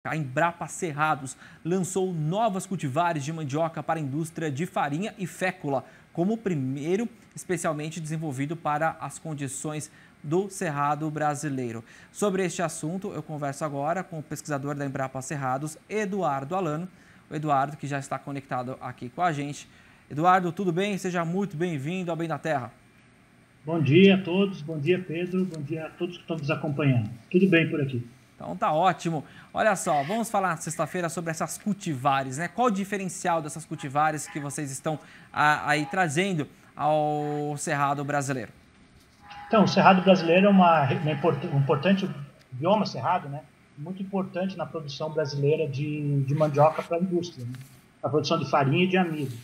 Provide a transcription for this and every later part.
A Embrapa Cerrados lançou novas cultivares de mandioca para a indústria de farinha e fécula, como o primeiro especialmente desenvolvido para as condições do Cerrado brasileiro. Sobre este assunto, eu converso agora com o pesquisador da Embrapa Cerrados, Eduardo Alano. O Eduardo, que já está conectado aqui com a gente. Eduardo, tudo bem? Seja muito bem-vindo ao Bem da Terra. Bom dia a todos, bom dia Pedro, bom dia a todos que estão nos acompanhando. Tudo bem por aqui? Então tá ótimo. Olha só, vamos falar sexta-feira sobre essas cultivares, né? Qual o diferencial dessas cultivares que vocês estão aí trazendo ao Cerrado brasileiro? Então, o Cerrado brasileiro é um importante bioma cerrado, né? Muito importante na produção brasileira de mandioca para a indústria, né? A produção de farinha e de amido.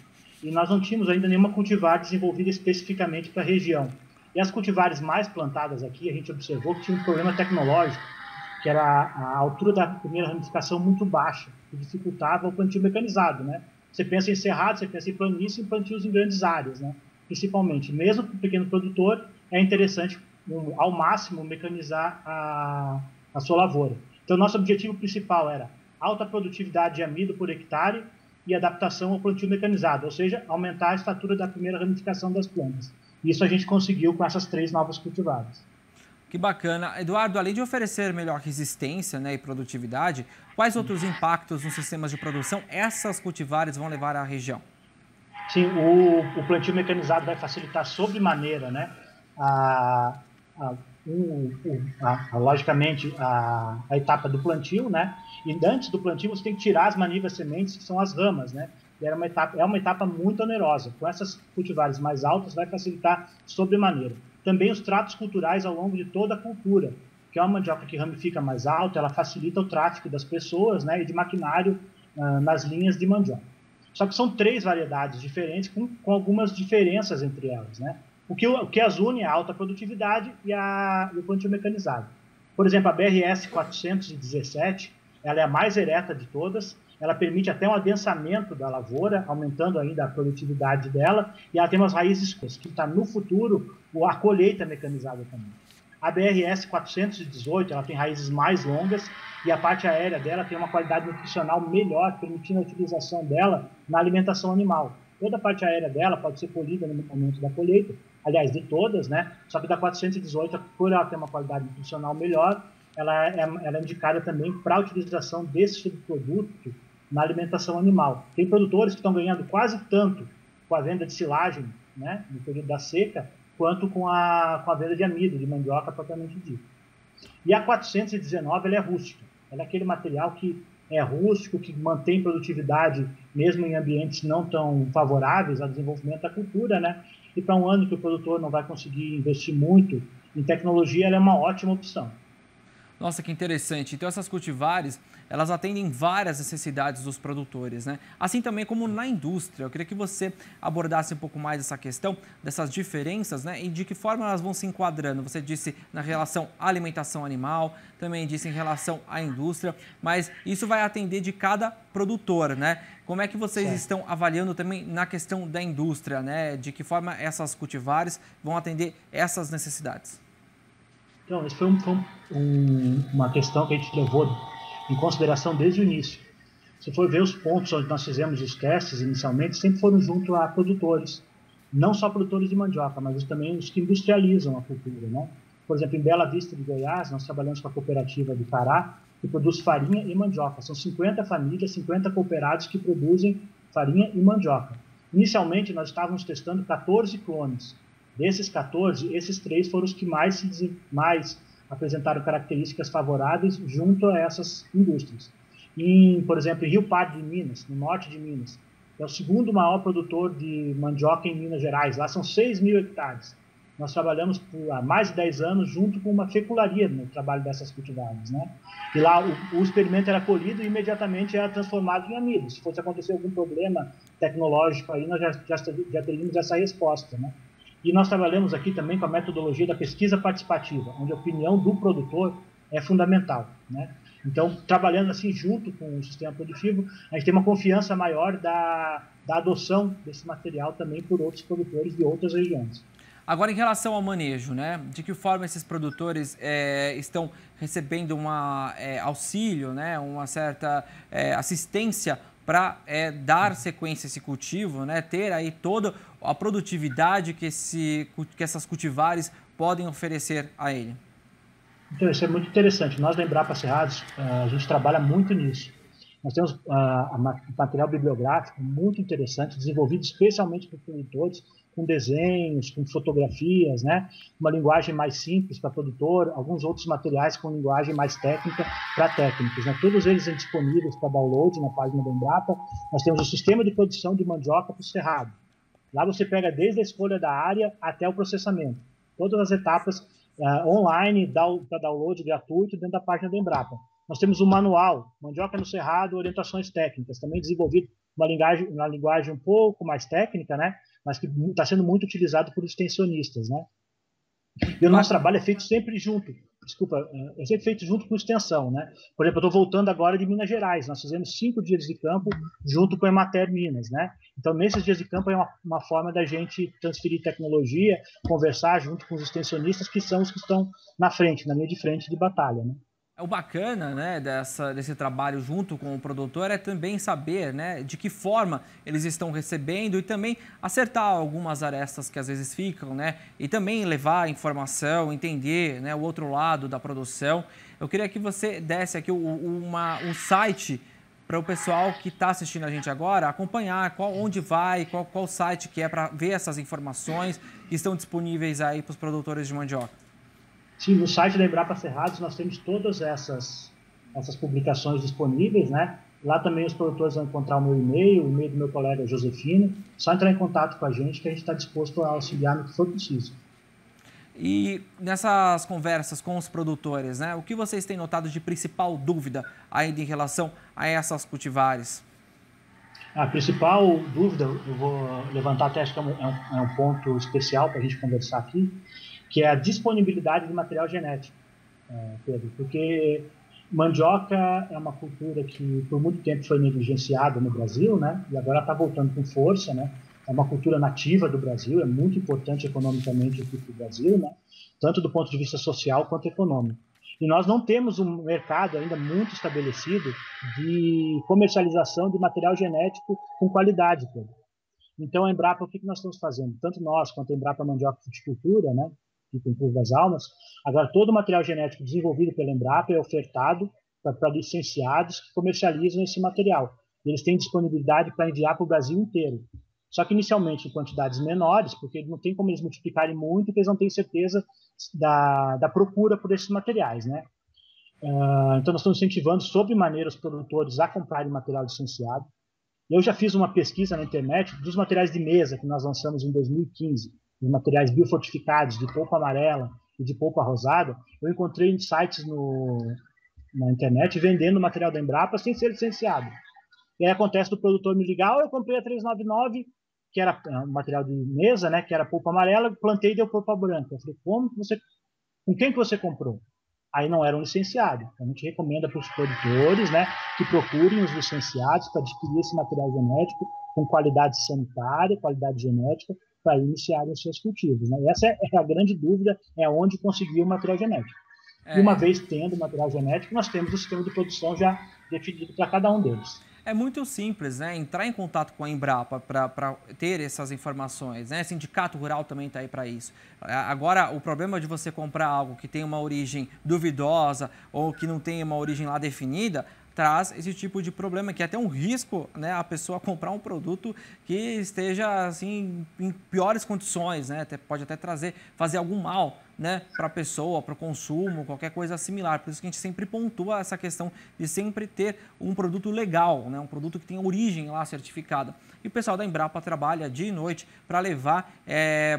E nós não tínhamos ainda nenhuma cultivar desenvolvida especificamente para a região. E as cultivares mais plantadas aqui, a gente observou que tinha um problema tecnológico, que era a altura da primeira ramificação muito baixa, que dificultava o plantio mecanizado, né? Você pensa em cerrado, você pensa em planície e plantios em grandes áreas, né? Principalmente. Mesmo para o pequeno produtor, é interessante, ao máximo, mecanizar a sua lavoura. Então, nosso objetivo principal era alta produtividade de amido por hectare e adaptação ao plantio mecanizado, ou seja, aumentar a estatura da primeira ramificação das plantas. Isso a gente conseguiu com essas 3 novas cultivares. Que bacana. Eduardo, além de oferecer melhor resistência, né, e produtividade, quais outros impactos nos sistemas de produção essas cultivares vão levar à região? Sim, o plantio mecanizado vai facilitar sobremaneira, né, logicamente, a etapa do plantio, né, e antes do plantio você tem que tirar as manivas sementes, que são as ramas, né, e é uma etapa muito onerosa. Com essas cultivares mais altas vai facilitar sobremaneira. Também os tratos culturais ao longo de toda a cultura, que é uma mandioca que ramifica mais alto, ela facilita o tráfego das pessoas, né, e de maquinário nas linhas de mandioca. Só que são 3 variedades diferentes, com algumas diferenças entre elas, né? O que as une é a alta produtividade e o plantio mecanizado. Por exemplo, a BRS 417, ela é a mais ereta de todas, ela permite até um adensamento da lavoura, aumentando ainda a produtividade dela, e ela tem umas raízes que está no futuro a colheita mecanizada também. A BRS 418, ela tem raízes mais longas e a parte aérea dela tem uma qualidade nutricional melhor, permitindo a utilização dela na alimentação animal. Toda a parte aérea dela pode ser colhida no momento da colheita, aliás, de todas, né? Só que da 418, por ela ter uma qualidade nutricional melhor, ela é indicada também para a utilização desse subproduto na alimentação animal. Tem produtores que estão ganhando quase tanto com a venda de silagem, né, no período da seca, quanto com a venda de amido, de mandioca propriamente dita. E a 419, ela é rústica. Ela é aquele material que é rústico, que mantém produtividade mesmo em ambientes não tão favoráveis ao desenvolvimento da cultura, né? E para um ano que o produtor não vai conseguir investir muito em tecnologia, ela é uma ótima opção. Nossa, que interessante. Então, essas cultivares, elas atendem várias necessidades dos produtores, né? Assim também como na indústria. Eu queria que você abordasse um pouco mais essa questão dessas diferenças, né? E de que forma elas vão se enquadrando. Você disse na relação à alimentação animal, também disse em relação à indústria, mas isso vai atender de cada produtor, né? Como é que vocês estão avaliando também na questão da indústria, né? De que forma essas cultivares vão atender essas necessidades? Então, isso foi uma questão que a gente levou em consideração desde o início. Se for ver os pontos onde nós fizemos os testes inicialmente, sempre foram junto a produtores, não só produtores de mandioca, mas também os que industrializam a cultura, né? Por exemplo, em Bela Vista de Goiás, nós trabalhamos com a cooperativa de Pará, que produz farinha e mandioca. São 50 famílias, 50 cooperados que produzem farinha e mandioca. Inicialmente, nós estávamos testando 14 clones. Desses 14, esses 3 foram os que mais apresentaram características favoráveis junto a essas indústrias. Por exemplo, em Rio Pardo de Minas, no norte de Minas, é o segundo maior produtor de mandioca em Minas Gerais. Lá são 6.000 hectares. Nós trabalhamos há mais de 10 anos junto com uma fecularia no trabalho dessas cultivares, né? E lá o experimento era colhido e imediatamente era transformado em amido. Se fosse acontecer algum problema tecnológico aí, nós já teríamos essa resposta, né? E nós trabalhamos aqui também com a metodologia da pesquisa participativa, onde a opinião do produtor é fundamental, né? Então, trabalhando assim junto com o sistema produtivo, a gente tem uma confiança maior da adoção desse material também por outros produtores de outras regiões. Agora, em relação ao manejo, né? De que forma esses produtores estão recebendo auxílio, né? Uma certa assistência para dar sequência a esse cultivo, né? Ter aí toda a produtividade que essas cultivares podem oferecer a ele. Então, isso é muito interessante. Nós da Embrapa Cerrados, a gente trabalha muito nisso. Nós temos material bibliográfico muito interessante, desenvolvido especialmente para produtores, com desenhos, com fotografias, né? Uma linguagem mais simples para produtor, alguns outros materiais com linguagem mais técnica para técnicos, né? Todos eles disponíveis para download na página da Embrapa. Nós temos o sistema de produção de mandioca para o cerrado. Lá você pega desde a escolha da área até o processamento. Todas as etapas online, para download gratuito dentro da página da Embrapa. Nós temos um manual, Mandioca no Cerrado, orientações técnicas, também desenvolvido uma linguagem um pouco mais técnica, né? Mas que está sendo muito utilizado por extensionistas, né? E o nosso trabalho é feito sempre junto. Desculpa, é sempre feito junto com extensão, né? Por exemplo, eu estou voltando agora de Minas Gerais. Nós fizemos 5 dias de campo junto com a Emater Minas, né? Então, nesses dias de campo é uma forma da gente transferir tecnologia, conversar junto com os extensionistas, que são os que estão na frente, na linha de frente de batalha, né? O bacana, né, desse trabalho junto com o produtor é também saber, né, de que forma eles estão recebendo e também acertar algumas arestas que às vezes ficam, né, e também levar informação, entender, né, o outro lado da produção. Eu queria que você desse aqui um site para o pessoal que está assistindo a gente agora acompanhar onde vai, qual site que é para ver essas informações que estão disponíveis aí para os produtores de mandioca. Sim, no site da Embrapa Cerrados nós temos todas essas publicações disponíveis, né? Lá também os produtores vão encontrar o meu e-mail, o e-mail do meu colega Josefino. Só entrar em contato com a gente que a gente está disposto a auxiliar no que for preciso. E nessas conversas com os produtores, né? O que vocês têm notado de principal dúvida ainda em relação a essas cultivares? A principal dúvida, eu vou levantar até, acho que é um ponto especial para a gente conversar aqui, que é a disponibilidade de material genético, Pedro, porque mandioca é uma cultura que por muito tempo foi negligenciada no Brasil, né? E agora está voltando com força, né? É uma cultura nativa do Brasil, é muito importante economicamente aqui para o Brasil, né? Tanto do ponto de vista social quanto econômico. E nós não temos um mercado ainda muito estabelecido de comercialização de material genético com qualidade, Pedro. Então, a Embrapa, o que nós estamos fazendo? Tanto nós quanto a Embrapa Mandioca Fruticultura, né? Que Curvo das Almas, agora todo o material genético desenvolvido pela Embrapa é ofertado para licenciados que comercializam esse material. Eles têm disponibilidade para enviar para o Brasil inteiro. Só que inicialmente em quantidades menores, porque não tem como eles multiplicarem muito, porque eles não têm certeza da procura por esses materiais, né? Então nós estamos incentivando sobremaneira os produtores a comprarem material licenciado. Eu já fiz uma pesquisa na internet dos materiais de mesa que nós lançamos em 2015, os materiais biofortificados de polpa amarela e de polpa rosada. Eu encontrei em sites na internet vendendo material da Embrapa sem ser licenciado. E aí acontece do produtor me ligar, eu comprei a 399, que era um material de mesa, né, que era polpa amarela, plantei e deu polpa branca. Eu falei, com quem que você comprou? Aí não era um licenciado. Então, a gente recomenda para os produtores, né, que procurem os licenciados para adquirir esse material genético com qualidade sanitária, qualidade genética, para iniciarem os seus cultivos, né? Essa é a grande dúvida, é onde conseguir o material genético. E uma vez tendo o material genético, nós temos o sistema de produção já definido para cada um deles. É muito simples, né? Entrar em contato com a Embrapa para ter essas informações, né? Sindicato Rural também está aí para isso. Agora, o problema de você comprar algo que tem uma origem duvidosa ou que não tem uma origem lá definida, traz esse tipo de problema, que é até um risco, né, a pessoa comprar um produto que esteja assim, em piores condições, né? Pode até fazer algum mal, né, para a pessoa, para o consumo, qualquer coisa similar. Por isso que a gente sempre pontua essa questão de sempre ter um produto legal, né, um produto que tenha origem lá certificada. E o pessoal da Embrapa trabalha dia e noite para levar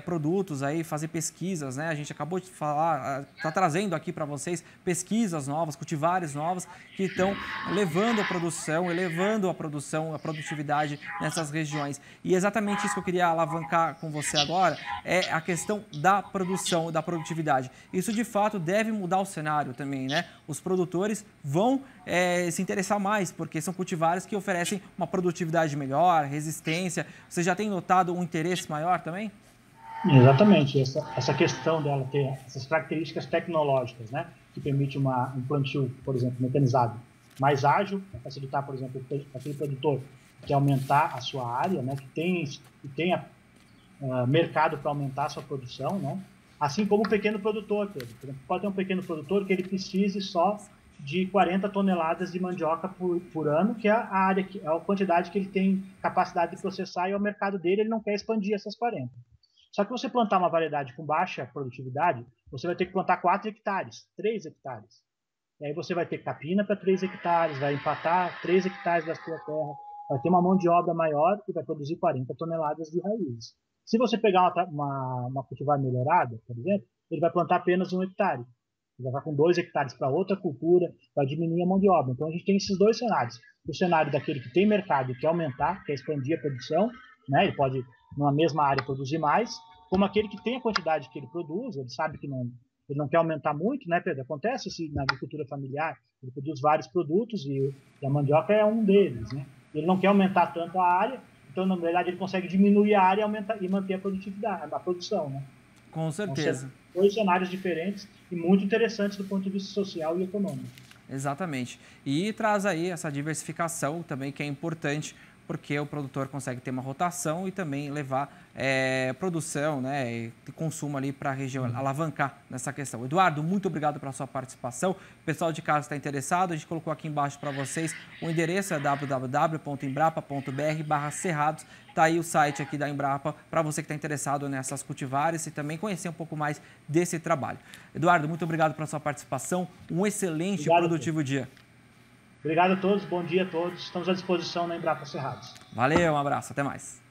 produtos aí, fazer pesquisas, né? A gente acabou de falar, está trazendo aqui para vocês pesquisas novas, cultivares novas que estão levando a produção, elevando a produção, a produtividade nessas regiões. E exatamente isso que eu queria alavancar com você agora é a questão da produção, da produtividade. Isso, de fato, deve mudar o cenário também, né? Os produtores vão se interessar mais, porque são cultivares que oferecem uma produtividade melhor, resistência. Você já tem notado um interesse maior também? Exatamente, essa questão dela ter essas características tecnológicas, né, que permite um plantio, por exemplo, mecanizado mais ágil, para facilitar, por exemplo, aquele produtor que quer aumentar a sua área, né, que tenha mercado para aumentar a sua produção, né, assim como o pequeno produtor, Pedro. Por exemplo, pode ter um pequeno produtor que ele precise só de 40 toneladas de mandioca por ano, que é a área, é a quantidade que ele tem capacidade de processar, e é o mercado dele, ele não quer expandir essas 40. Só que você plantar uma variedade com baixa produtividade, você vai ter que plantar 4 hectares, 3 hectares. E aí você vai ter capina para 3 hectares, vai empatar 3 hectares da sua terra, vai ter uma mão de obra maior e vai produzir 40 toneladas de raízes. Se você pegar uma cultivar melhorada, por exemplo, ele vai plantar apenas 1 hectare. Ele vai com 2 hectares para outra cultura, vai diminuir a mão de obra. Então a gente tem esses dois cenários. O cenário daquele que tem mercado e quer aumentar, quer expandir a produção, né? Ele pode, numa mesma área, produzir mais, como aquele que tem a quantidade que ele produz, ele sabe que ele não quer aumentar muito, né, Pedro? Acontece assim na agricultura familiar, ele produz vários produtos e a mandioca é um deles, né? Ele não quer aumentar tanto a área, então, na verdade, ele consegue diminuir a área e manter a produtividade, a produção, né? Com certeza. Então, dois cenários diferentes e muito interessantes do ponto de vista social e econômico. Exatamente. E traz aí essa diversificação também, que é importante, porque o produtor consegue ter uma rotação e também levar produção, né, e consumo ali para a região, alavancar nessa questão. Eduardo, muito obrigado pela sua participação. O pessoal de casa está interessado, a gente colocou aqui embaixo para vocês, o endereço é www.embrapa.br/cerrados. Está aí o site aqui da Embrapa para você que está interessado nessas cultivares e também conhecer um pouco mais desse trabalho. Eduardo, muito obrigado pela sua participação. Um excelente e produtivo dia. Obrigado a todos, bom dia a todos. Estamos à disposição na Embrapa Cerrados. Valeu, um abraço, até mais.